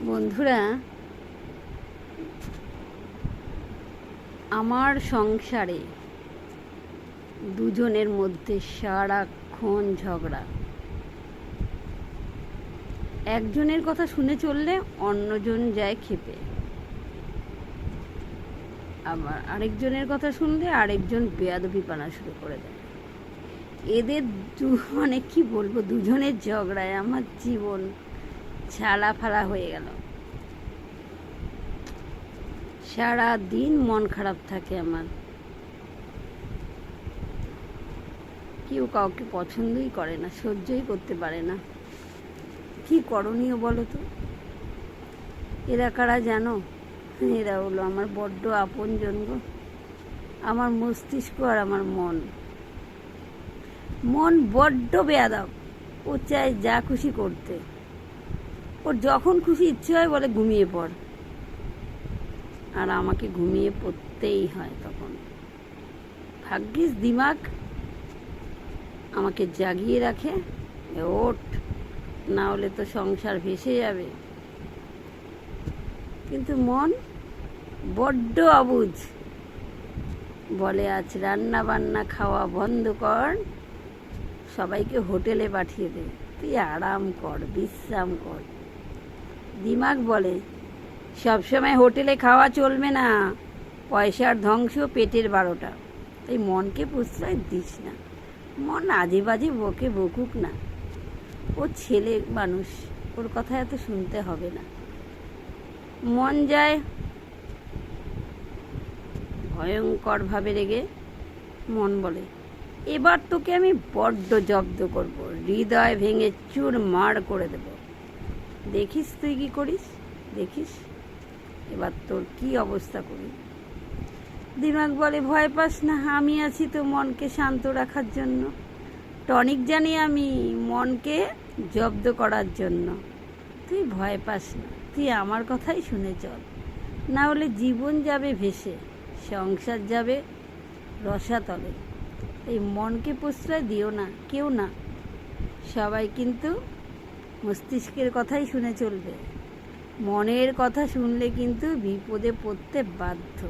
বন্ধুরা, আমার সংসারে দুজনের মধ্যে সারাক্ষণ ঝগড়া। একজনের কথা শুনে চললে অন্যজন যায় ক্ষেপে, আবার আরেকজনের কথা শুনলে আরেকজন বেয়াদবিপনা শুরু করে দেয়। এদের মানে কি বলবো, দুজনের ঝগড়ায় আমার জীবন ছালা ফালা হয়ে গেল। সারা দিন মন খারাপ থাকে আমার। কেউ কাউকে পছন্দই করে না, সহ্যই করতে পারে না। কি করণীয় বলো তো? এরা কারা জানো? এরা হলো আমার বড্ড আপনজন গো। আমার মস্তিষ্ক আর আমার মন বড্ড বেয়াদব। ও চায় যা খুশি করতে। ওর যখন খুশি ইচ্ছে হয় বলে ঘুমিয়ে পড়, আর আমাকে ঘুমিয়ে পড়তেই হয়। তখন ভাগ্যিস দিমাগ আমাকে জাগিয়ে রাখে, ওঠ, না হলে তো সংসার ভেসে যাবে। কিন্তু মন বড্ড অবুঝ। বলে আজ রান্না বান্না খাওয়া বন্ধ কর, সবাইকে হোটেলে পাঠিয়ে দে, তুই আরাম কর, বিশ্রাম কর। দিমাগ বলে সবসময় হোটেলে খাওয়া চলবে না, পয়সার ধ্বংস, পেটের 12টা। তাই মনকে প্রশ্রয় দিস না। মন আজে বাজে বকুক না, ও ছেলে মানুষ, ওর কথা এত শুনতে হবে না। মন যায় ভয়ঙ্করভাবে রেগে। মন বলে এবার তোকে আমি বড্ড জব্দ করব, হৃদয় ভেঙে চুরমার করে দেব। দেখিস তুই কি করিস, দেখিস এবার তোর কি অবস্থা করি। দিমাগ বলে ভয় পাস না, আমি আছি তো মনকে শান্ত রাখার জন্য। টনিক জানি আমি মনকে জব্দ করার জন্য। তুই ভয় পাস না, তুই আমার কথাই শুনে চল, না হলে জীবন যাবে ভেসে, সংসার যাবে রসাতলে। এই মনকে প্রশ্রয় দিও না, কেউ না। সবাই কিন্তু মস্তিষ্কের কথাই শুনে চলবে। মনের কথা শুনলে কিন্তু বিপদে পড়তে বাধ্য।